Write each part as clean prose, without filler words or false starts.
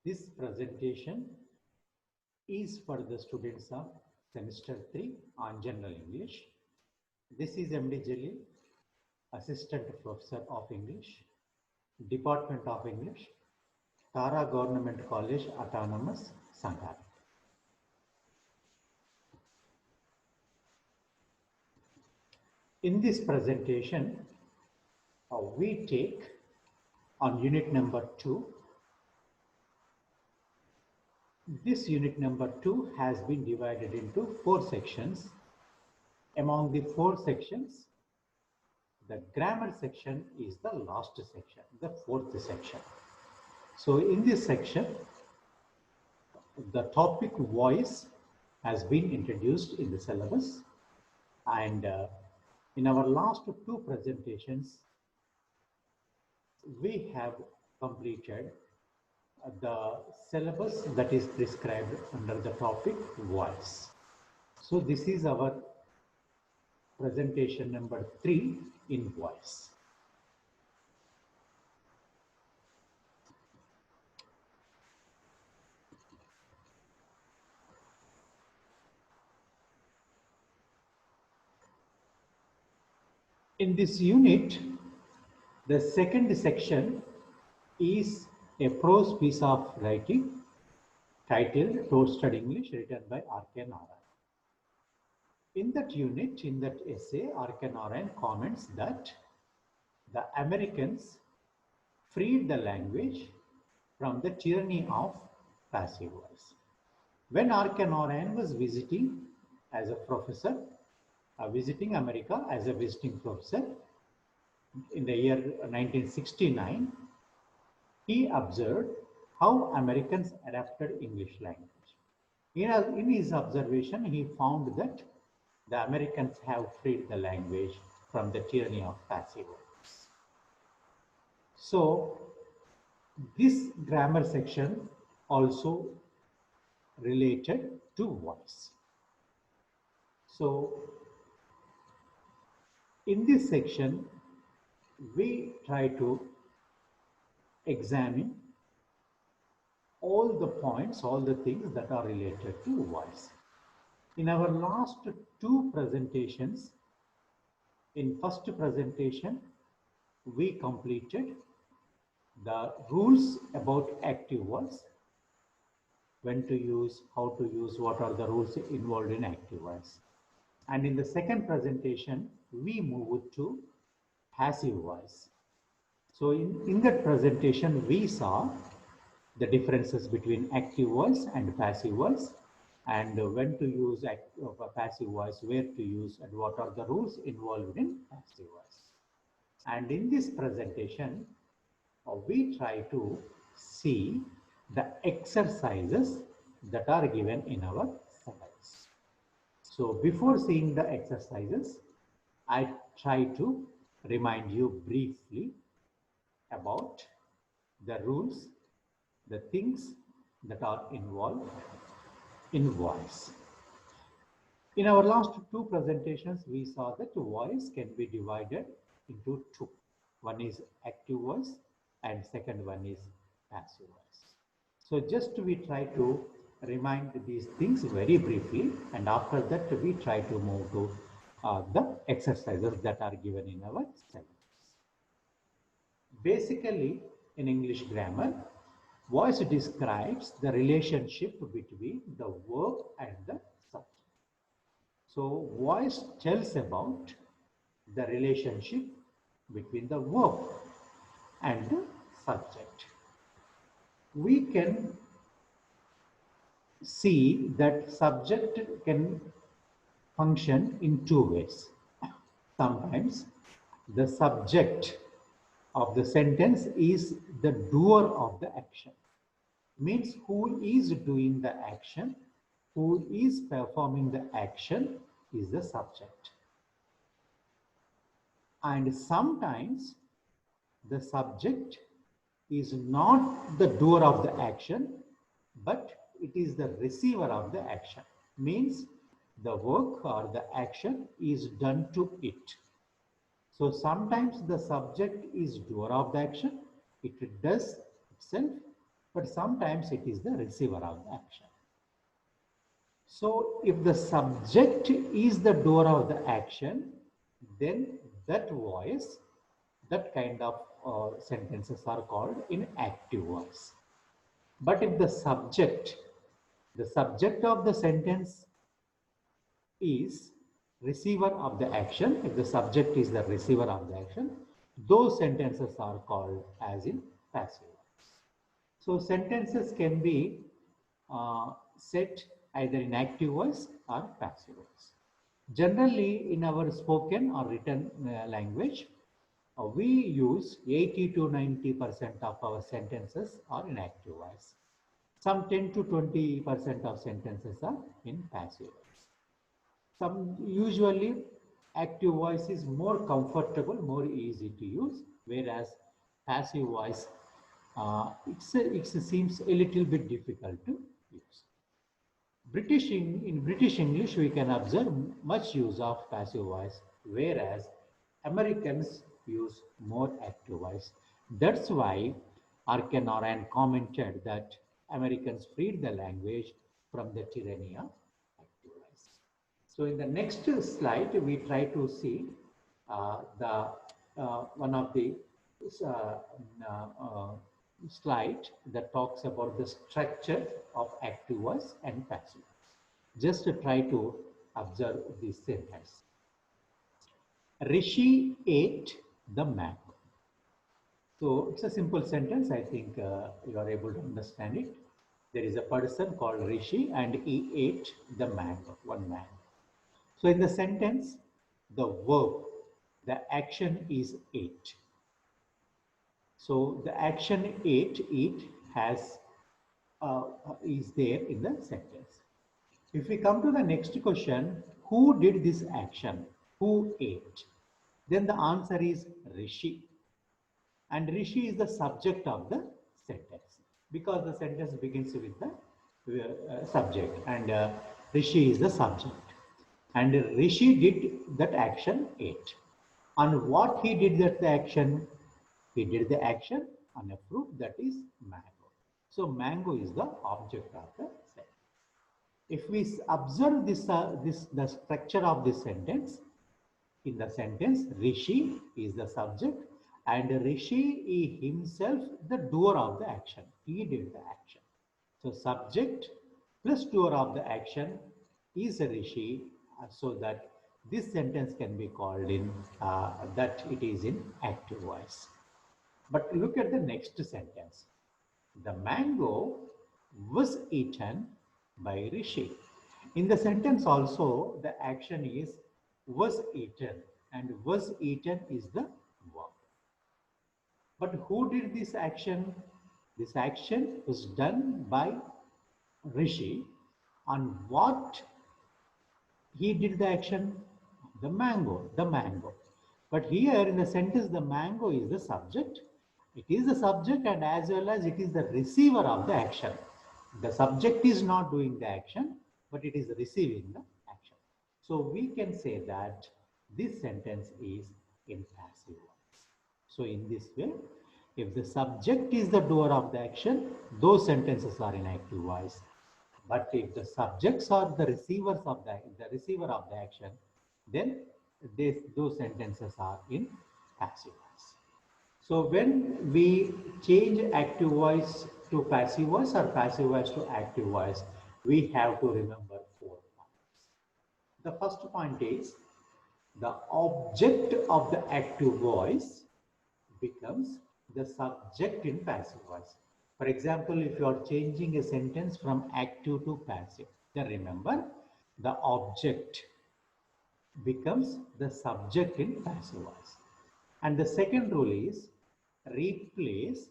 This presentation is for the students of semester 3 on general English. This is MD.JALEEL, Assistant Professor of English, Department of English, Tara Government College Autonomous, Sangareddy. In this presentation, we take on unit number 2. This unit number 2 has been divided into 4 sections. Among the 4 sections, the grammar section is the last section, the 4th section. So in this section, the topic voice has been introduced in the syllabus, and in our last 2 presentations, we have completed the syllabus that is prescribed under the topic voice. So this is our presentation number 3 in voice. In this unit, the second section is a prose piece of writing titled Toasted English, written by R.K. Narayan. In that unit, in that essay, R.K. Narayan comments that the Americans freed the language from the tyranny of passive voice. When R.K. Narayan was visiting as a professor, visiting America as a visiting professor in the year 1969, he observed how Americans adapted English language. In his observation, he found that the Americans have freed the language from the tyranny of passive voice. So, this grammar section also related to voice. So, in this section, we try to examine all the points, all the things that are related to voice. In our last 2 presentations, in first presentation, we completed the rules about active voice, when to use, how to use, what are the rules involved in active voice. And in the second presentation, we moved to passive voice. So in that presentation, we saw the differences between active voice and passive voice, and when to use passive voice, where to use, and what are the rules involved in passive voice. And in this presentation, we try to see the exercises that are given in our syllabus. So before seeing the exercises, I try to remind you briefly about the rules, the things that are involved in voice. In our last 2 presentations, we saw that voice can be divided into 2. One is active voice and second one is passive voice. So just we try to remind these things very briefly, and after that we try to move to the exercises that are given in our syllabus. Basically, in English grammar, voice describes the relationship between the verb and the subject. So, voice tells about the relationship between the verb and the subject. We can see that subject can function in 2 ways. Sometimes the subject of the sentence is the doer of the action. Means who is doing the action, who is performing the action is the subject. And sometimes the subject is not the doer of the action, but it is the receiver of the action. Means the work or the action is done to it. So sometimes the subject is doer of the action, it does itself, but sometimes it is the receiver of the action. So if the subject is the doer of the action, then that voice, that kind of sentences are called in active voice. But if the subject of the sentence is receiver of the action, if the subject is the receiver of the action, those sentences are called as in passive voice. So sentences can be set either in active voice or passive voice. Generally, in our spoken or written language, we use 80 to 90% of our sentences are in active voice. Some 10 to 20% of sentences are in passive voice. Some usually active voice is more comfortable, more easy to use, whereas passive voice it seems a little bit difficult to use. In British English, we can observe much use of passive voice, whereas Americans use more active voice. That's why Arkenauer commented that Americans freed the language from the tyranny of active voice. So in the next slide, we try to see the one of the uh, uh, slide that talks about the structure of active voice and passive voice. Just to try to observe this sentence. Rishi ate the mango. So it's a simple sentence. I think you are able to understand it. There is a person called Rishi and he ate the mango, one mango. So in the sentence, the verb, the action is ate. So the action ate, eat has is there in the sentence. If we come to the next question, who did this action? Who ate? Then the answer is Rishi. And Rishi is the subject of the sentence because the sentence begins with the subject and Rishi is the subject. And Rishi did that action ate. On what he did that action? He did the action on a fruit that is mango. So mango is the object of the sentence. If we observe the structure of this sentence, in the sentence, Rishi is the subject and Rishi is himself the doer of the action. He did the action. So subject plus doer of the action is a Rishi, so that this sentence can be called in that it is in active voice. But look at the next sentence. The mango was eaten by Rishi. In the sentence also, the action is was eaten, and was eaten is the verb. But who did this action? This action was done by Rishi. On what he did the action? The mango. But here in the sentence, the mango is the subject. It is the subject and as well as it is the receiver of the action. The subject is not doing the action, but it is receiving the action. So we can say that this sentence is in passive voice. So in this way, if the subject is the doer of the action, those sentences are in active voice. But if the subjects are the receivers of the receiver of the action, then those sentences are in passive voice. So when we change active voice to passive voice or passive voice to active voice, we have to remember 4 points. The first point is the object of the active voice becomes the subject in passive voice. For example, if you are changing a sentence from active to passive, then remember the object becomes the subject in passive voice. And the second rule is replace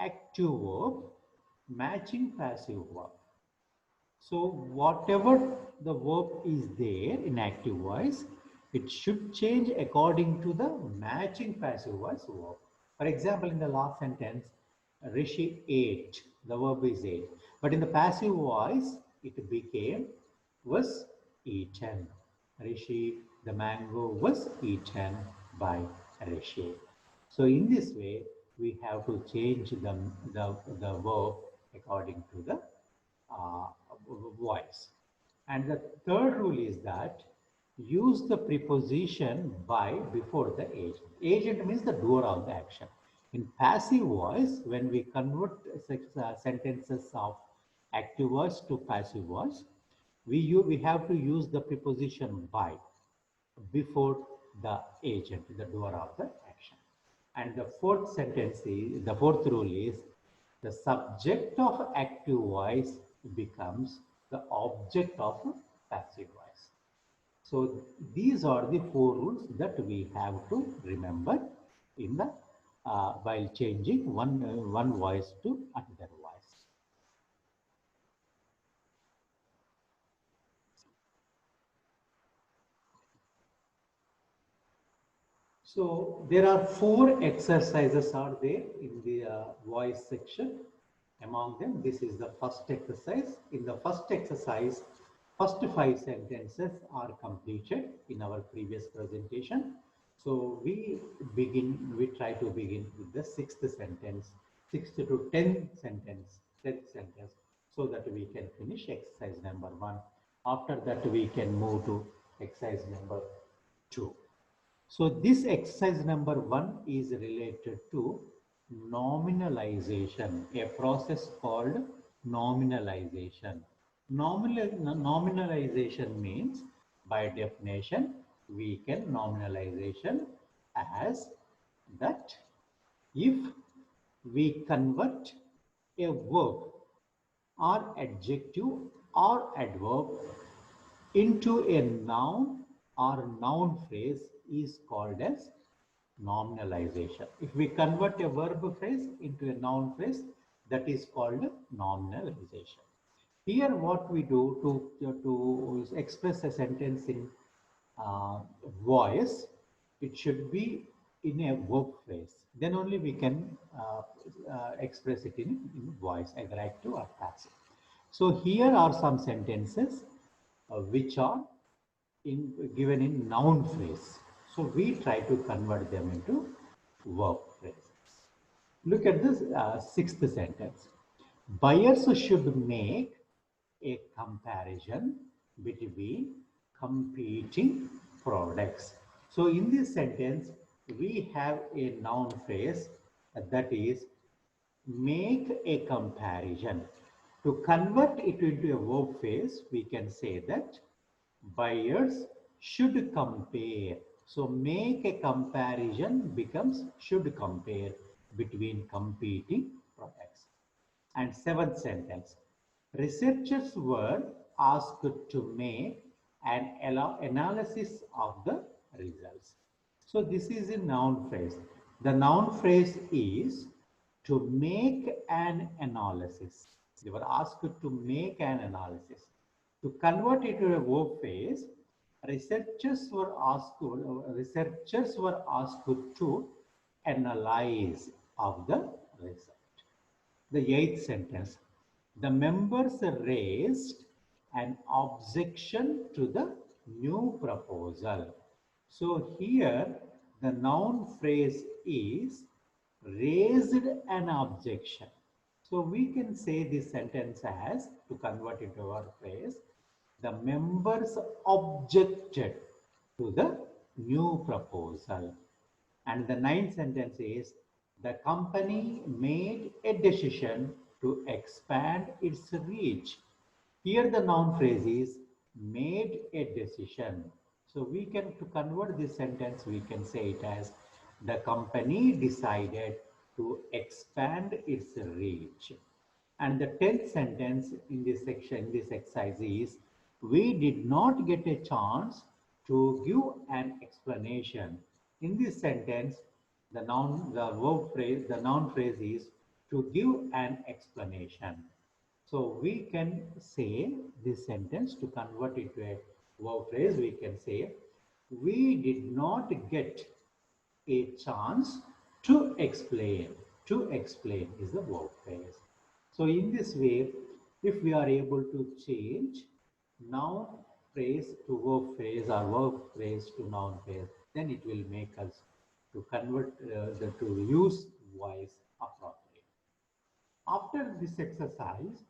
active verb matching passive verb. So whatever the verb is there in active voice, it should change according to the matching passive voice verb. For example, in the last sentence, Rishi ate, the verb is ate. But in the passive voice, it became was eaten. Rishi, the mango was eaten by Rishi. So in this way, we have to change the verb according to the uh, voice. And the third rule is that use the preposition by before the agent. Agent means the doer of the action. In passive voice, when we convert sentences of active voice to passive voice, we have to use the preposition by before the agent, the doer of the action. And the fourth rule is the subject of active voice becomes the object of passive voice. So these are the four rules that we have to remember in the while changing one voice to another voice. So there are four exercises are there in the voice section. Among them, this is the first exercise. In the first exercise, first five sentences are completed in our previous presentation. So we try to begin with the sixth sentence, sixth to 10th sentence, so that we can finish exercise number one. After that, we can move to exercise number two. So this exercise number one is related to nominalization, a process called nominalization. Nominalization means, by definition, we can nominalization as that if we convert a verb or adjective or adverb into a noun or noun phrase is called as nominalization. If we convert a verb phrase into a noun phrase, that is called nominalization. Here what we do to express a sentence in uh, voice, it should be in a verb phrase. Then only we can express it in voice, either active or passive. So here are some sentences which are given in noun phrase. So we try to convert them into verb phrases. Look at this sixth sentence. Buyers should make a comparison between competing products. So in this sentence, we have a noun phrase that is make a comparison. To convert it into a verb phrase, we can say that buyers should compare. So make a comparison becomes should compare between competing products. And seventh sentence, researchers were asked to make an analysis of the results. So this is a noun phrase. The noun phrase is to make an analysis. They were asked to make an analysis. To convert it to a verb phrase, researchers were asked to analyze of the result. The eighth sentence, the members raised an objection to the new proposal. So here the noun phrase is raised an objection. So we can say this sentence as, to convert into our phrase, the members objected to the new proposal. And the ninth sentence is, the company made a decision to expand its reach. Here the noun phrase is made a decision. So we can, to convert this sentence, we can say it as, the company decided to expand its reach. And the 10th sentence in this section, this exercise is, we did not get a chance to give an explanation. In this sentence, the noun phrase is to give an explanation. So we can say this sentence, to convert it to a verb phrase, we can say, we did not get a chance to explain. To explain is the verb phrase. So in this way, if we are able to change noun phrase to verb phrase or verb phrase to noun phrase, then it will make us to convert to use voice appropriate. After this exercise,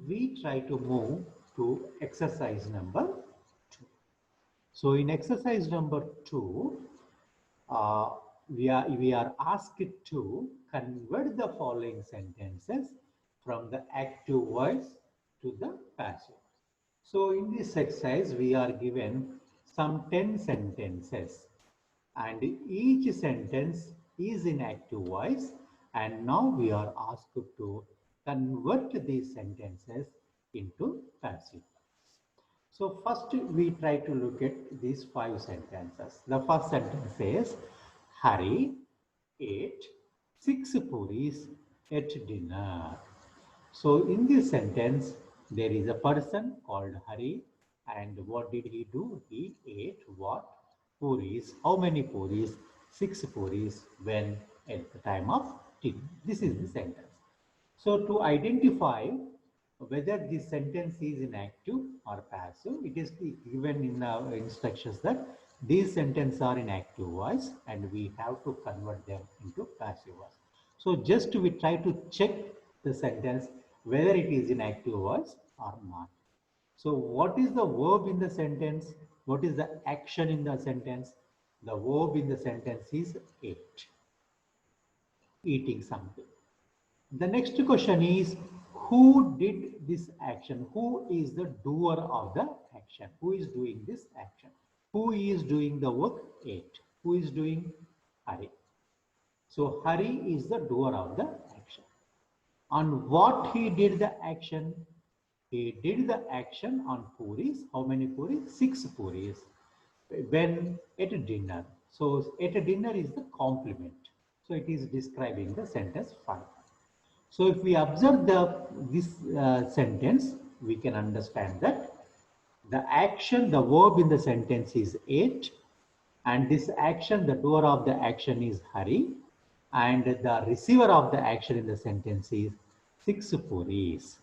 we try to move to exercise number 2. So in exercise number 2, uh, we are asked to convert the following sentences from the active voice to the passive. So in this exercise, we are given some 10 sentences, and each sentence is in active voice, and now we are asked to convert these sentences into passive. So first we try to look at these 5 sentences. The first sentence says, Hari ate 6 puris at dinner. So in this sentence, there is a person called Hari, and what did he do? He ate what? Puris. How many puris? 6 puris. When? At the time of dinner. This is the sentence. So to identify whether this sentence is in active or passive, it is given in the instructions that these sentences are in active voice and we have to convert them into passive voice. So just we try to check the sentence whether it is in active voice or not. So what is the verb in the sentence? What is the action in the sentence? The verb in the sentence is ate, eating something. The next question is, who did this action? Who is the doer of the action? Who is doing this action? Who is doing the work? Eight. Who is doing? Hari. So Hari is the doer of the action. On what he did the action? He did the action on puris. How many puris? 6 puris. When at dinner. So at a dinner is the complement. So it is describing the sentence 5. So if we observe this sentence, we can understand that the action, the verb in the sentence is ate, and this action, the doer of the action is Hari, and the receiver of the action in the sentence is 6 puris.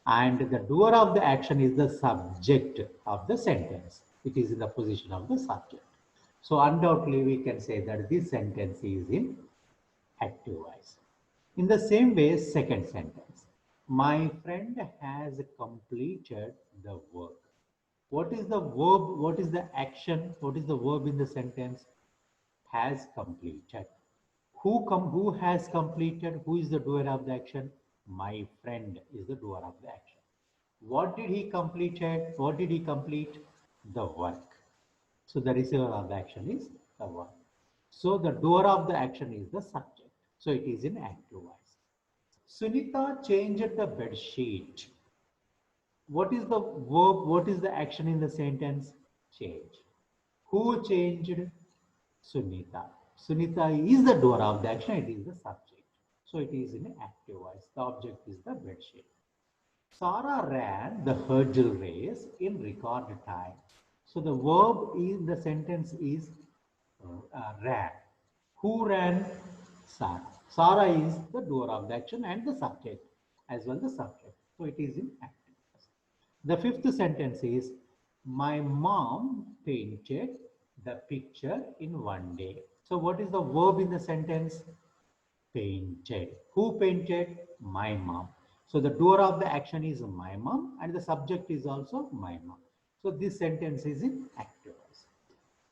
And the doer of the action is the subject of the sentence. It is in the position of the subject. So undoubtedly we can say that this sentence is in active voice. In the same way, second sentence. My friend has completed the work. What is the verb? What is the action? What is the verb in the sentence? Has completed. Who has completed? Who is the doer of the action? My friend is the doer of the action. What did he completed? What did he complete? The work. So the receiver of the action is the work. So the doer of the action is the subject. So it is in active voice. Sunita changed the bed sheet. What is the verb? What is the action in the sentence? Change. Who changed? Sunita. Sunita is the doer of the action. It is the subject. So it is in active voice. The object is the bed sheet. Sarah ran the hurdle race in record time. So the verb in the sentence is ran. Who ran? Sarah. Sarah is the doer of the action and the subject as well the subject. So it is in active. The fifth sentence is, my mom painted the picture in one day. So what is the verb in the sentence? Painted. Who painted? My mom. So the doer of the action is my mom and the subject is also my mom. So this sentence is in active voice.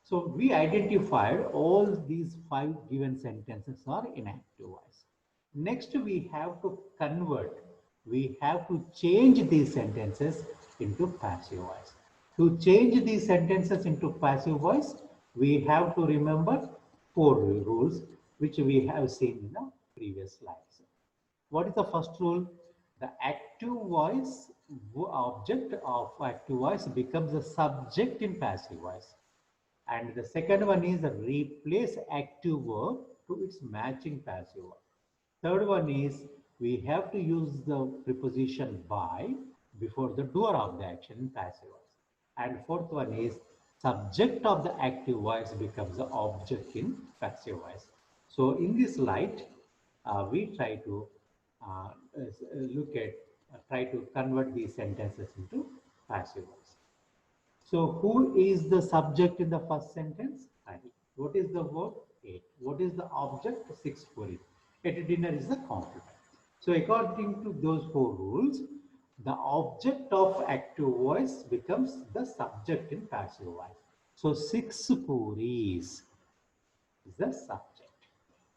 So we identified all these 5 given sentences are in active voice. Next we have to convert. We have to change these sentences into passive voice. To change these sentences into passive voice, we have to remember 4 rules which we have seen in the previous slides. What is the first rule? The active voice object of active voice becomes a subject in passive voice. And the second one is replace active verb to its matching passive verb. Third one is we have to use the preposition by before the doer of the action in passive voice. And fourth one is subject of the active voice becomes the object in passive voice. So in this light, we try to try to convert these sentences into passive voice. So who is the subject in the first sentence? Hari. What is the verb? 8. What is the object? 6 puris. At dinner is the complement. So according to those four rules, the object of active voice becomes the subject in passive voice. So 6 puris is the subject.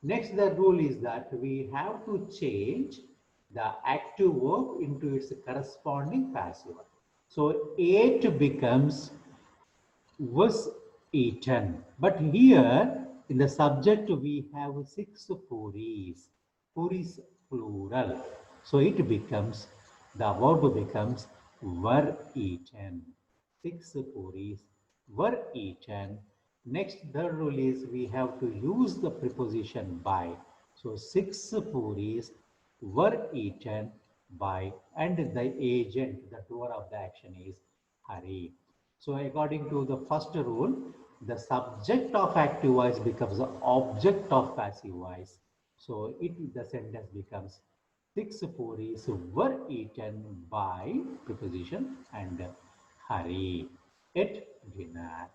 Next, the rule is that we have to change the active verb into its corresponding passive verb. So 8 becomes was eaten. But here in the subject we have 6 puris. Puris plural. So it becomes, the verb becomes were eaten. 6 puris were eaten. Next, the rule is we have to use the preposition by. So 6 puris were eaten by, and the agent, the doer of the action is Hari. So according to the first rule, the subject of active voice becomes the object of passive voice. So the sentence becomes 6 puris were eaten by preposition and Hari at dinner.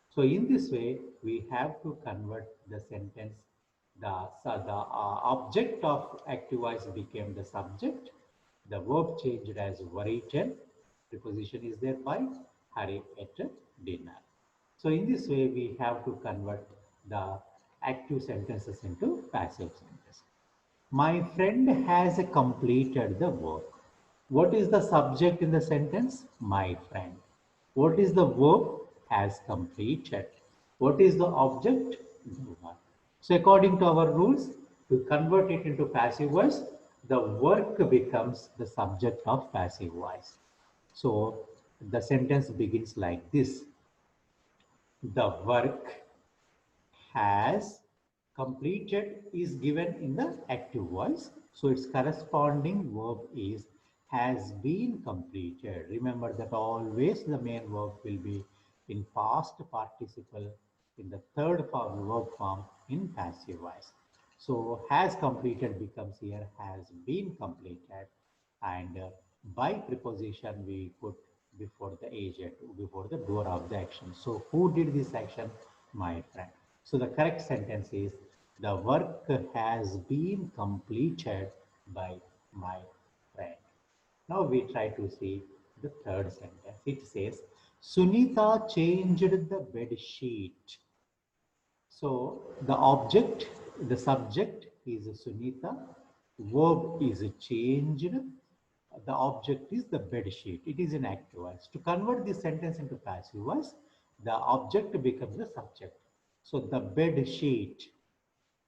So in this way, we have to convert the sentence. The object of active voice became the subject. The verb changed as were eaten. Preposition is there by Hari at dinner. So in this way, we have to convert the active sentences into passive sentences. My friend has completed the work. What is the subject in the sentence? My friend. What is the verb? Has completed. What is the object? The work. So according to our rules, to convert it into passive voice, the work becomes the subject of passive voice. So the sentence begins like this. The work has completed is given in the active voice. So its corresponding verb is has been completed. Remember that always the main verb will be in past participle in the third form verb form in passive voice. So has completed becomes here has been completed, and by preposition we put before the agent, before the doer of the action. So who did this action? My friend. So the correct sentence is the work has been completed by my friend. Now we try to see the third sentence. It says Sunita changed the bed sheet. So the object, the subject is Sunita, verb is changed, the object is the bed sheet. It is an active voice. To convert this sentence into passive voice, the object becomes the subject. So the bed sheet,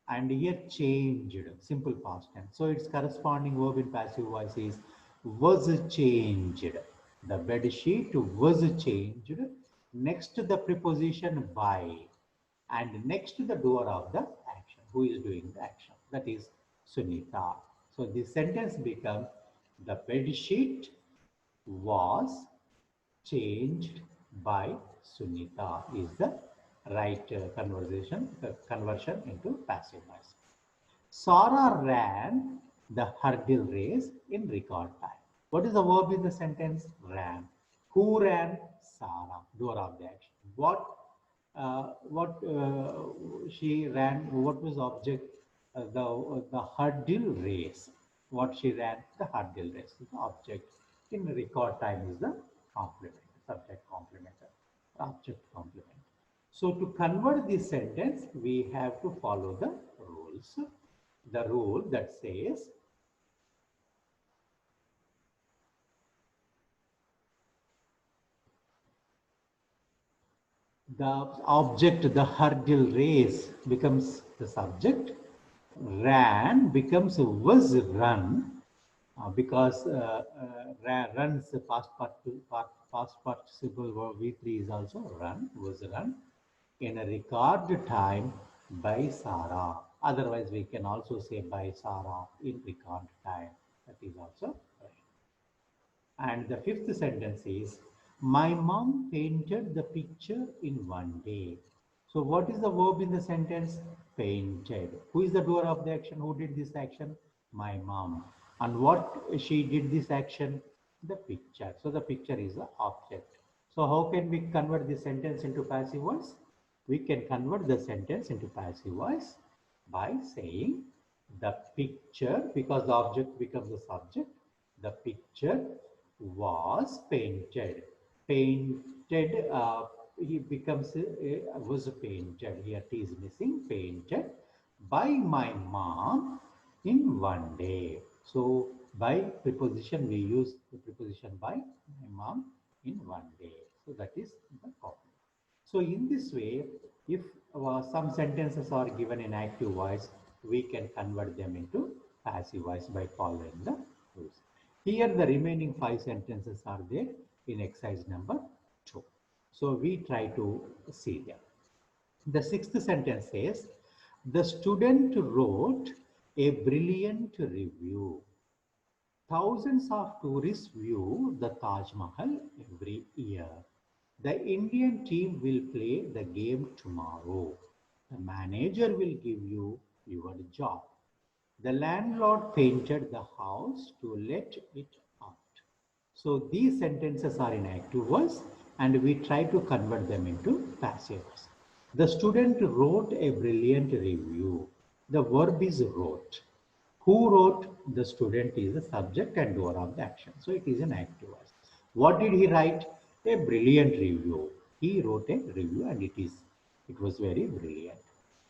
and here changed, simple past tense. So its corresponding verb in passive voice is was changed. The bed sheet was changed. Next to the preposition by, and next to the doer of the action, who is doing the action, that is Sunita. So this sentence becomes the bed sheet was changed by Sunita is the right conversion into passive voice. Sarah ran the hurdle race in record time. What is the verb in the sentence? Ran. Who ran? Sarah, doer of the action. What she ran? What was the object? The hurdle race. What she ran? The hurdle race. The object in record time is the complement, subject complement, object complement. So to convert this sentence, we have to follow the rules. The rule that says the object, the hurdle race becomes the subject. Ran becomes was run, because runs past participle verb V3 is also run, was run in a record time by Sarah. Otherwise, we can also say by Sarah in record time. That is also right. And the fifth sentence is, my mom painted the picture in one day. So what is the verb in the sentence? Painted. Who is the doer of the action? Who did this action? My mom. And what she did this action? The picture. So the picture is the object. So how can we convert this sentence into passive voice? we can convert the sentence into passive voice by saying the picture, because the object becomes the subject, the picture was painted. Painted, he becomes, was painted. Here T is missing, painted by my mom in one day. So by preposition, we use the preposition by my mom in one day. So that is the copy. So in this way, if some sentences are given in active voice, we can convert them into passive voice by following the rules. Here the remaining 5 sentences are there in exercise number 2. So we try to see them. The 6th sentence says, the student wrote a brilliant review. Thousands of tourists view the Taj Mahal every year. The Indian team will play the game tomorrow. The manager will give you your job. The landlord painted the house to let it out. So these sentences are in active voice and we try to convert them into passive voice. The student wrote a brilliant review. The verb is wrote. Who wrote? The student is the subject and doer of the action. So it is an active voice. What did he write? A brilliant review. He wrote a review and it was very brilliant.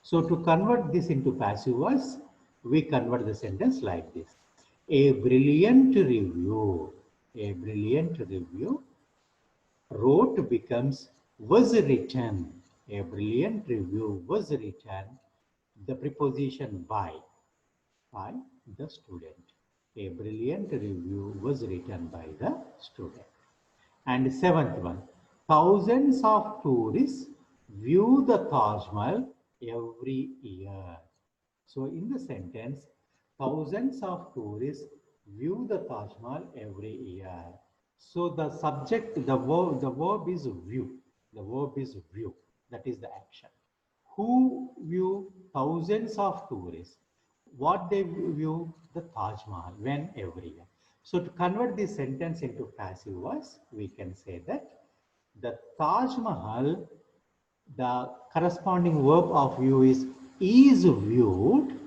So to convert this into passive voice, we convert the sentence like this. A brilliant review. A brilliant review. Wrote becomes was written. A brilliant review was written. The preposition by the student. A brilliant review was written by the student. And 7th one, thousands of tourists view the Taj Mahal every year. So in the sentence, thousands of tourists view the Taj Mahal every year. So the subject, the verb is view. The verb is view. That is the action. Who view? Thousands of tourists. What they view? The Taj Mahal. When? Every year. So to convert this sentence into passive voice, we can say that the Taj Mahal, the corresponding verb of view is viewed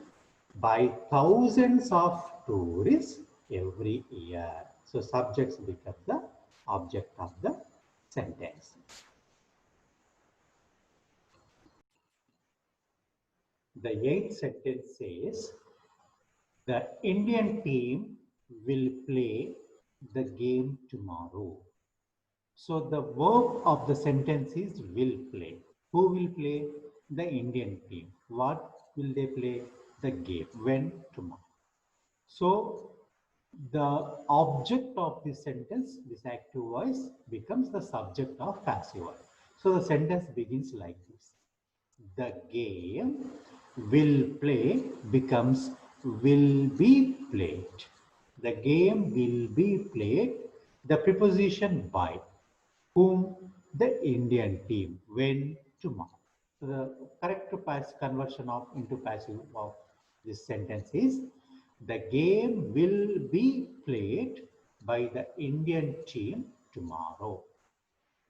by thousands of tourists every year. So subjects become the object of the sentence. The 8th sentence says, the Indian team will play the game tomorrow. So the verb of the sentence is will play. Who will play? The Indian team. What will they play? The game. When? Tomorrow. So the object of this sentence, this active voice, becomes the subject of passive voice. So the sentence begins like this. The game will play becomes will be played. The game will be played. The preposition by. Whom? The Indian team. When? Tomorrow. So the correct conversion of into passive of this sentence is the game will be played by the Indian team tomorrow.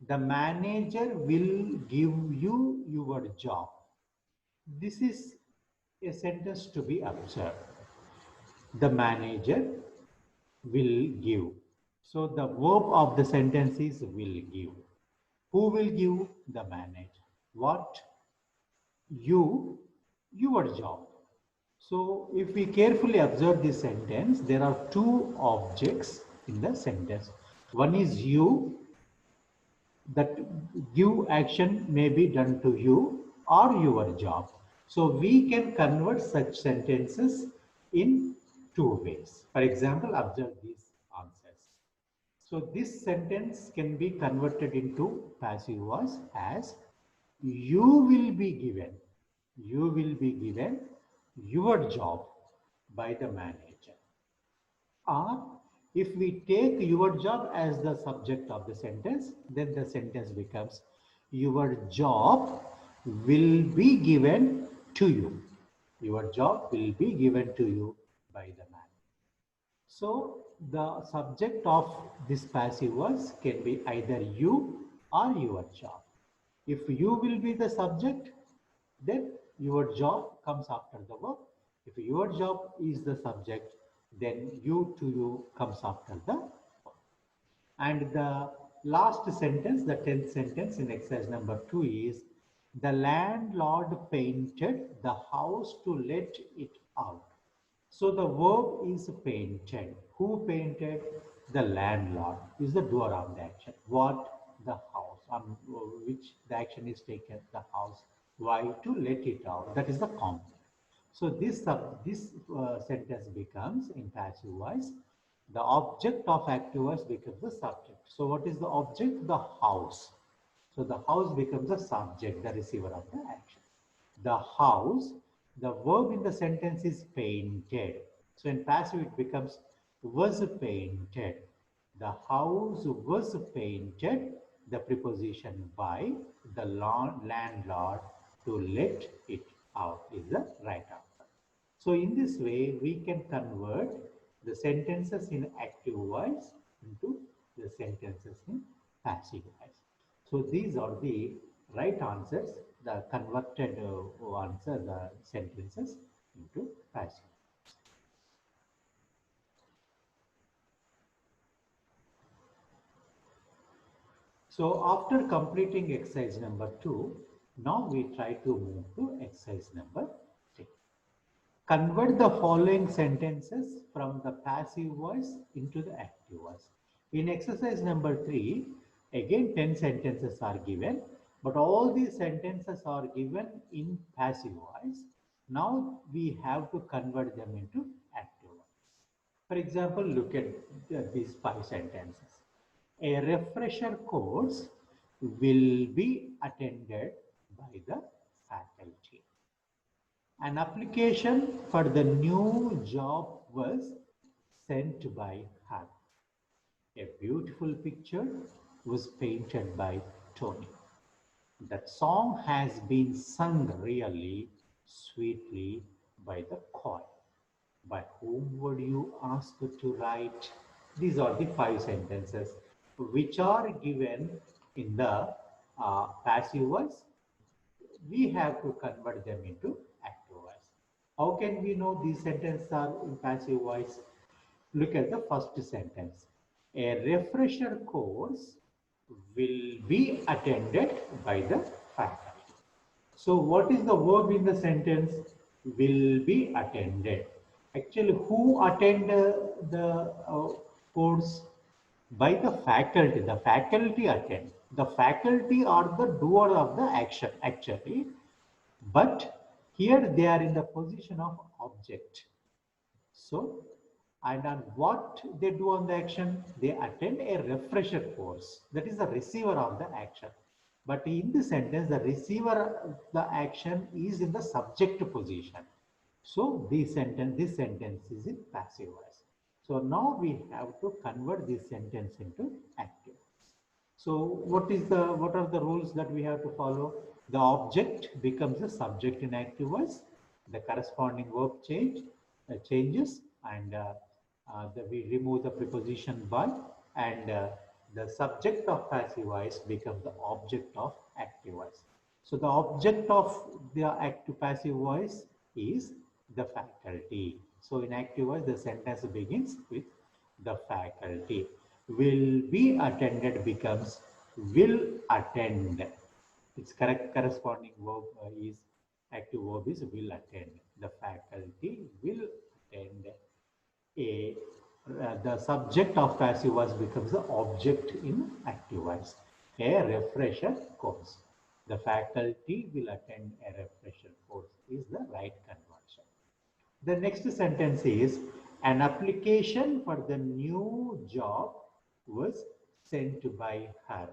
The manager will give you your job. This is a sentence to be observed. The manager will give. So the verb of the sentence is will give. Who will give? The manager. What? You, your job. So if we carefully observe this sentence, there are 2 objects in the sentence. One is you, that give action may be done to you or your job. So we can convert such sentences in 2 ways. For example, observe these answers. So this sentence can be converted into passive voice as you will be given your job by the manager. Or if we take your job as the subject of the sentence, then the sentence becomes your job will be given to you. Your job will be given to you by the manager. So the subject of this passive voice can be either you or your job. If you will be the subject, then your job comes after the verb. If your job is the subject, then you to you comes after the verb. And the last sentence, the 10th sentence in exercise number 2 is, the landlord painted the house to let it out. So the verb is painted. Who painted? The landlord is the doer of the action. What? The house. On which the action is taken, the house. Why? To let it out. That is the complement. So this sentence becomes in passive voice. The object of active voice becomes the subject. So what is the object? The house. So the house becomes the subject, the receiver of the action. The house, the verb in the sentence is painted. So in passive it becomes was painted. The house was painted, the preposition by the landlord to let it out is the right answer. So in this way, we can convert the sentences in active voice into the sentences in passive voice. So these are the right answers, the converted answer, the sentences into passive. So after completing exercise number 2, now we try to move to exercise number 3. Convert the following sentences from the passive voice into the active voice. In exercise number 3, again 10 sentences are given, but all these sentences are given in passive voice. Now we have to convert them into active voice. For example, look at these 5 sentences. A refresher course will be attended by the faculty. An application for the new job was sent by her. A beautiful picture was painted by Tony. That song has been sung really sweetly by the choir. By whom would you ask to write? These are the 5 sentences which are given in the passive voice. We have to convert them into active voice. How can we know these sentences are in passive voice? Look at the first sentence. A refresher course will be attended by the faculty. So what is the verb in the sentence? Will be attended. Actually, who attend the course? By the faculty. The faculty attend. The faculty are the doer of the action actually, but here they are in the position of object. So, and on what they do on the action, they attend a refresher course. That is the receiver of the action. But in the sentence, the receiver, the action is in the subject position. So this sentence is in passive voice. So now we have to convert this sentence into active. So what are the rules that we have to follow? The object becomes the subject in active voice. The corresponding verb changes, and we remove the preposition by, and the subject of passive voice becomes the object of active voice. So the object of the active passive voice is the faculty. So in active voice, the sentence begins with the faculty. Will be attended becomes will attend. Its correct corresponding verb is active verb is will attend. The faculty will attend a the subject of passive voice becomes the object in active voice. A refresher course. The faculty will attend a refresher course is the right conversion. The next sentence is, an application for the new job was sent by her.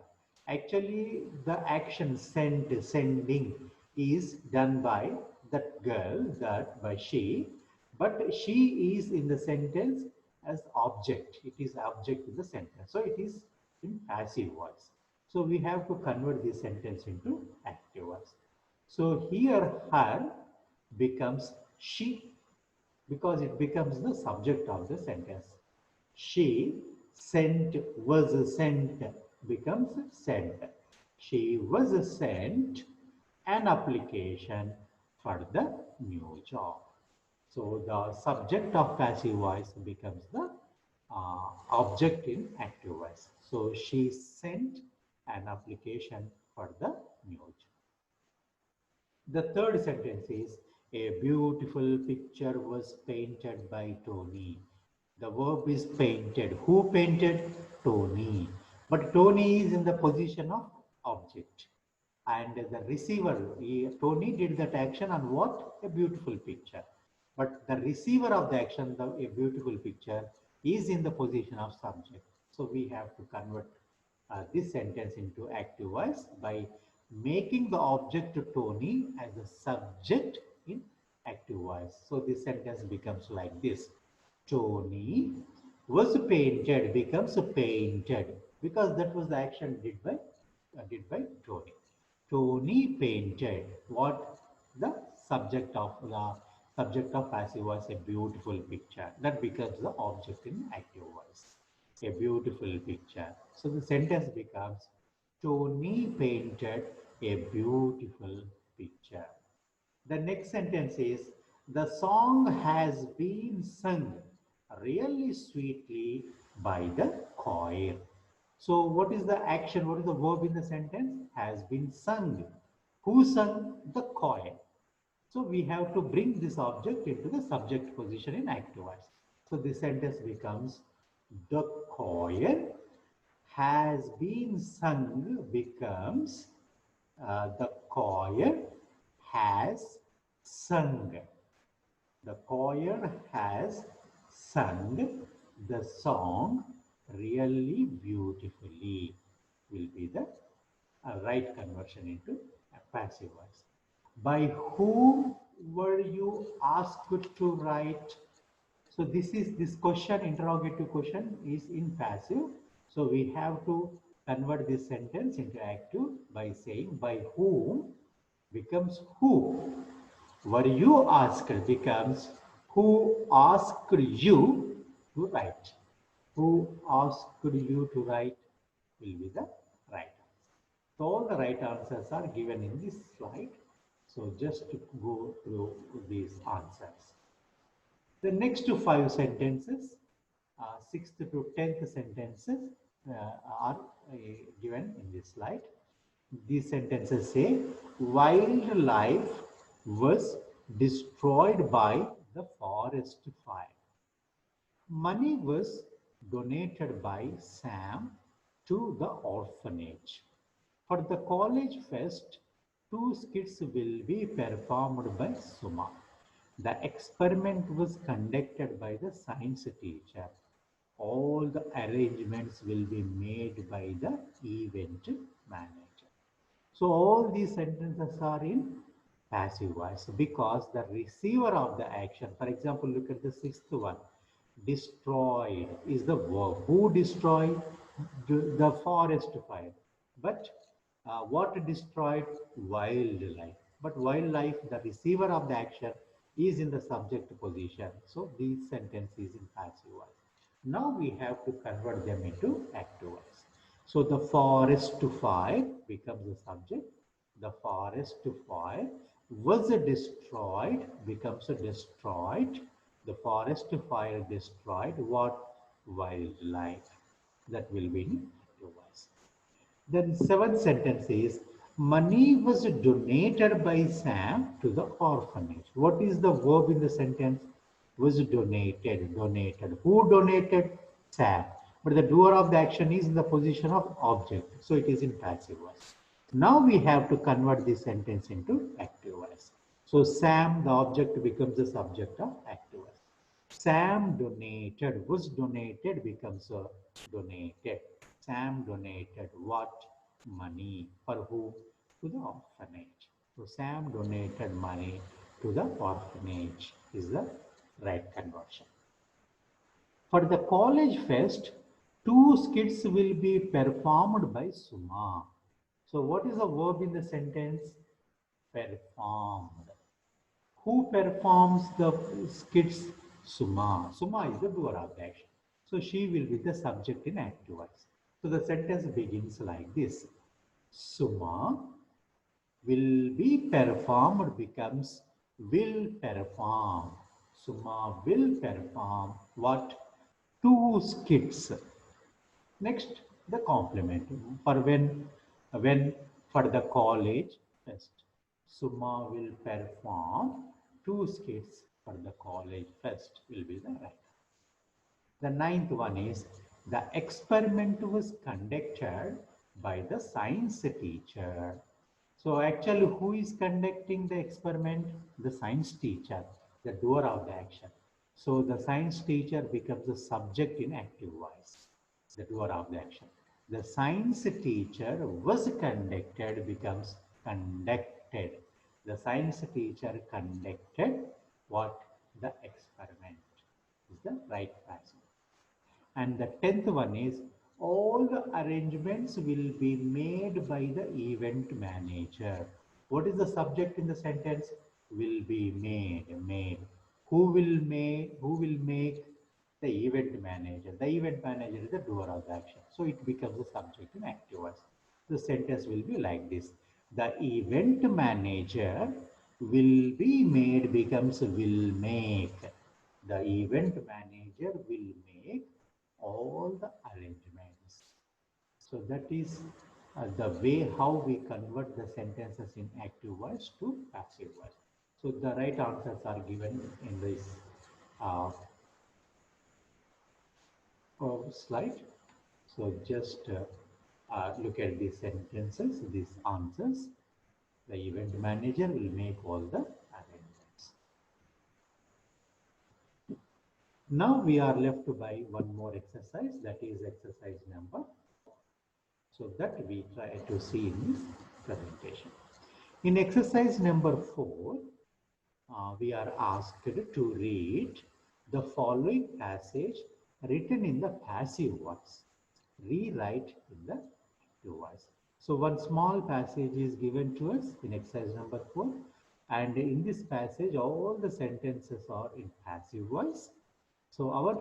Actually, the action sending is done by that girl, that by she, but she is in the sentence as object. It is object in the sentence. So it is in passive voice. So we have to convert this sentence into active voice. So here her becomes she, because it becomes the subject of the sentence. She sent, was sent becomes sent. She was sent an application for the new job. So the subject of passive voice becomes the object in active voice. So she sent an application for the new job. The third sentence is a beautiful picture was painted by Tony. The verb is painted. Who painted? Tony. But Tony is in the position of object. And the receiver, Tony did that action on what? A beautiful picture. But the receiver of the action, a beautiful picture, is in the position of subject. So we have to convert this sentence into active voice by making the object Tony as a subject in active voice. So this sentence becomes like this. Tony was painted becomes painted because that was the action did by Tony. Tony painted what the subject of passive voice, a beautiful picture. That becomes the object in active voice. A beautiful picture. So the sentence becomes Tony painted a beautiful picture. The next sentence is the song has been sung really sweetly by the choir. So what is the action? What is the verb in the sentence? Has been sung. Who sung? The choir. So we have to bring this object into the subject position in active voice. So this sentence becomes the choir has been sung becomes the choir has sung. The choir has sung the song really beautifully will be the right conversion into a passive voice. By whom were you asked to write? So this question, interrogative question is in passive. So we have to convert this sentence into active by saying by whom becomes who. Were you asked becomes who asked you to write. Who asked you to write will be the right answer. So all the right answers are given in this slide. So just to go through these answers. The next 5 sentences, 6th to 10th sentences are given in this slide. These sentences say, wildlife was destroyed by the forest fire. Money was donated by Sam to the orphanage. For the college fest, 2 skits will be performed by Suma. The experiment was conducted by the science teacher. All the arrangements will be made by the event manager. So all these sentences are in passive voice because the receiver of the action, for example, look at the 6th one. Destroyed is the verb. Who destroyed? The forest fire. But what destroyed? Wildlife. But wildlife, the receiver of the action, is in the subject position. So these sentence is in passive voice. Now we have to convert them into active voice. So the forest fire becomes the subject. The forest fire was destroyed becomes destroyed. The forest fire destroyed what? Wildlife. That will be in active voice. Then 7th sentence is money was donated by Sam to the orphanage. What is the verb in the sentence? Was donated. Donated. Who donated? Sam. But the doer of the action is in the position of object. So it is in passive voice. Now we have to convert this sentence into active voice. So Sam, the object, becomes the subject of active voice. Sam donated. Was donated becomes donated. Sam donated what? Money. For whom? To the orphanage. So Sam donated money to the orphanage is the right conversion. For the college fest, 2 skits will be performed by Suma. So what is the verb in the sentence? Performed. Who performs the skits? Suma. Suma is the doer of the action. So she will be the subject in active voice. So the sentence begins like this. Suma will be performed becomes will perform. Suma will perform what? Two skits. Next, the complement for when for the college fest. Suma will perform two skits for the college fest will be the right. The ninth one is the experiment was conducted by the science teacher. So actually, who is conducting the experiment? The science teacher, the doer of the action. So the science teacher becomes the subject in active voice, the doer of the action. The science teacher was conducted becomes conducted. The science teacher conducted what? The experiment is the right passage. And the 10th one is all the arrangements will be made by the event manager. What is the subject in the sentence? Will be made. Who will make? The event manager. The event manager is the doer of the action. So it becomes the subject in active voice. The sentence will be like this. The event manager will be made becomes will make. The event manager will make all the arrangements. So that is the way how we convert the sentences in active voice to passive voice. So the right answers are given in this uh, slide. So just look at these sentences, these answers. The event manager will make all the arrangements. Now we are left by one more exercise, that is exercise number 4. So that we try to see in this presentation. In exercise number 4, we are asked to read the following passage written in the passive voice. Rewrite in the active voice. So one small passage is given to us in exercise number 4, and in this passage all the sentences are in passive voice. So our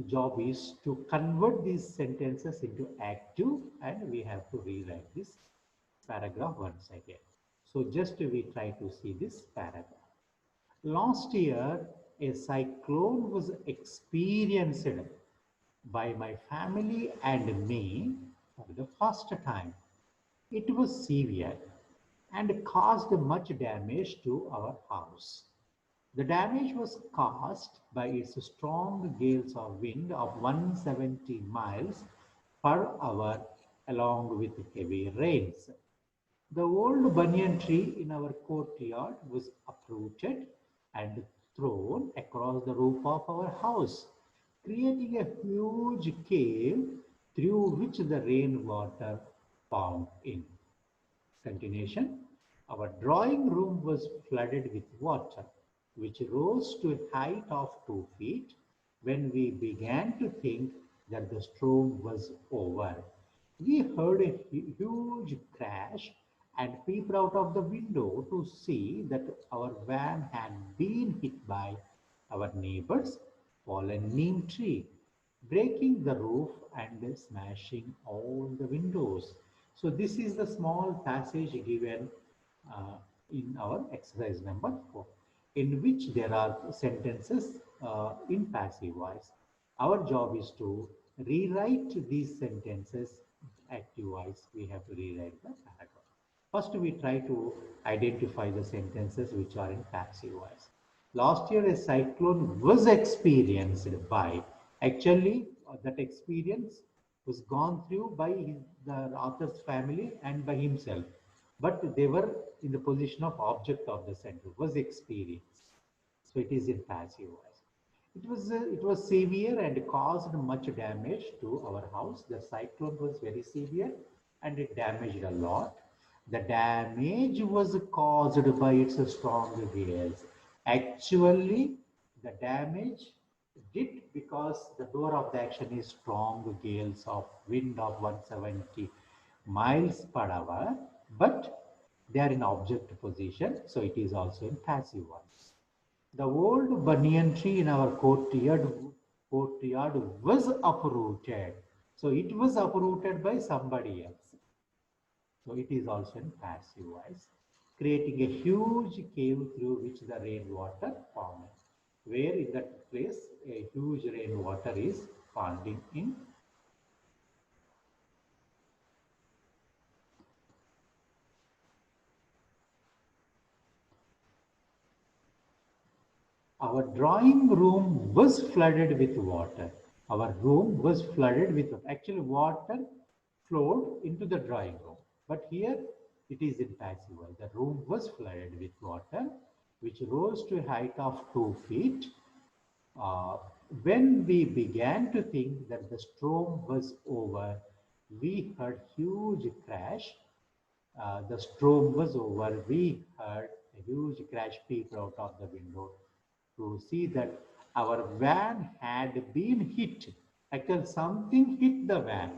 job is to convert these sentences into active, and we have to rewrite this paragraph once again. So just we try to see this paragraph. Last year, a cyclone was experienced by my family and me for the first time. It was severe and caused much damage to our house. The damage was caused by its strong gales of wind of 170 miles per hour along with heavy rains. The old banyan tree in our courtyard was uprooted and thrown across the roof of our house, creating a huge cave through which the rainwater poured in. Continuation. Our drawing room was flooded with water, which rose to a height of 2 feet when we began to think that the storm was over. We heard a huge crash and peeped out of the window to see that our van had been hit by our neighbor's fallen neem tree, breaking the roof and smashing all the windows. So this is the small passage given uh, in our exercise number 4, in which there are sentences in passive voice. Our job is to rewrite these sentences active voice. We have to rewrite the paragraph. First, we try to identify the sentences which are in passive voice. Last year, a cyclone was experienced by. Actually, that experience was gone through by the author's family and by himself. But they were in the position of object of the sentence, was experienced. So it is in passive voice. It was severe and caused much damage to our house. The cyclone was very severe and it damaged a lot. The damage was caused by its strong gales. Actually, the damage did because the door of the action is strong gales of wind of 170 miles per hour, but they are in object position, so it is also in passive voice. The old banyan tree in our courtyard was uprooted. So it was uprooted by somebody else. So it is also in passive voice, creating a huge cave through which the rainwater formed. Where in that place a huge rainwater is falling in. Our drawing room was flooded with water. Our room was flooded with actually water flowed into the drawing room. But here it is in passive voice. The room was flooded with water, which rose to a height of 2 feet. Uh, when we began to think that the storm was over, we heard huge crash. The storm was over. We heard a huge crash peeped out of the window to see that our van had been hit. Actually, something hit the van,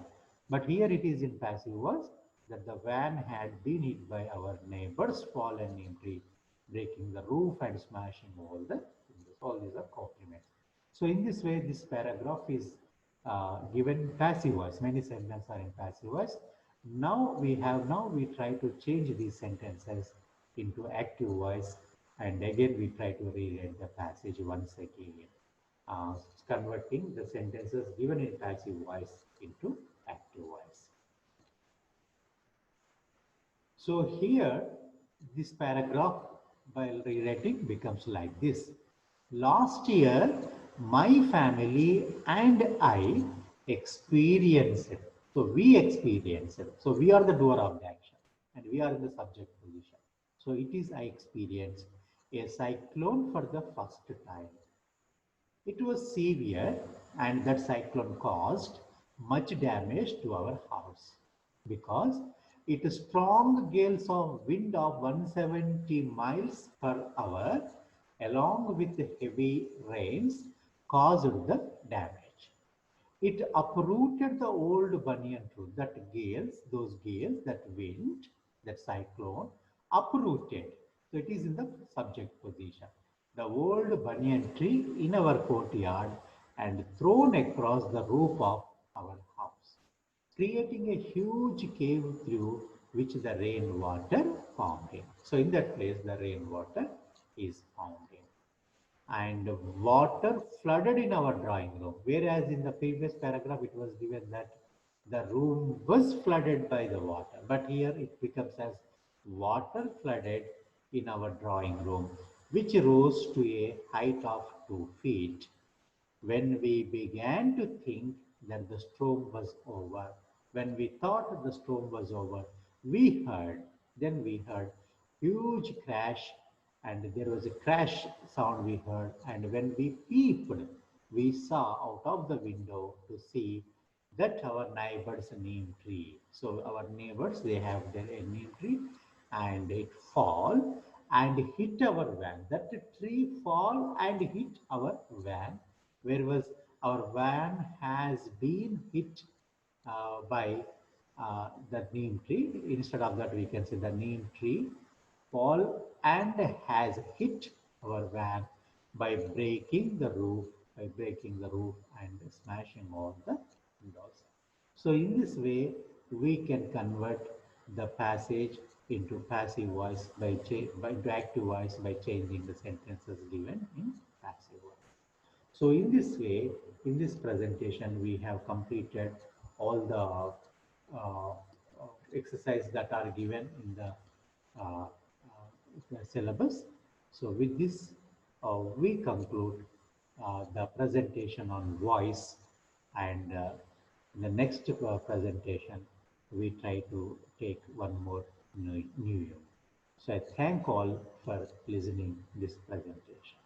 but here it is in passive voice that the van had been hit by our neighbor's fallen neem tree, breaking the roof and smashing all the windows. All these are compliments. So in this way, this paragraph is given passive voice. Many sentences are in passive voice. Now we try to change these sentences into active voice, and again we try to reread the passage once again, uh, converting the sentences given in passive voice into active voice. So here, this paragraph while rewriting becomes like this. Last year, my family and I experienced, so we experienced, so we are the doer of the action and we are in the subject position. So it is I experienced a cyclone for the first time. It was severe, and that cyclone caused much damage to our house because it strong gales of wind of 170 miles per hour along with heavy rains caused the damage. It uprooted the old banyan tree. Those gales, that wind, that cyclone, uprooted. So it is in the subject position. The old banyan tree in our courtyard and thrown across the roof of our house, creating a huge cave through which the rainwater formed in. So in that place, the rainwater is found in, and water flooded in our drawing room. Whereas in the previous paragraph, it was given that the room was flooded by the water. But here it becomes as water flooded in our drawing room, which rose to a height of 2 feet. When we began to think that the storm was over, when we thought the storm was over, we heard huge crash, and there was a crash sound we heard. And when we peeped, we saw out of the window to see that our neighbor's neem tree. So our neighbors, they have their neem tree, and it fall and hit our van. That tree fall and hit our van, whereas our van has been hit by the neem tree. Instead of that, we can say the neem tree fall and has hit our van by breaking the roof and smashing all the windows. So in this way, we can convert the passage into passive voice into active voice by changing the sentences given in passive voice. So in this way, in this presentation, we have completed all exercises that are given in the syllabus. So with this, we conclude the presentation on voice, and in the next presentation, we try to take one more new unit. So I thank all for listening this presentation.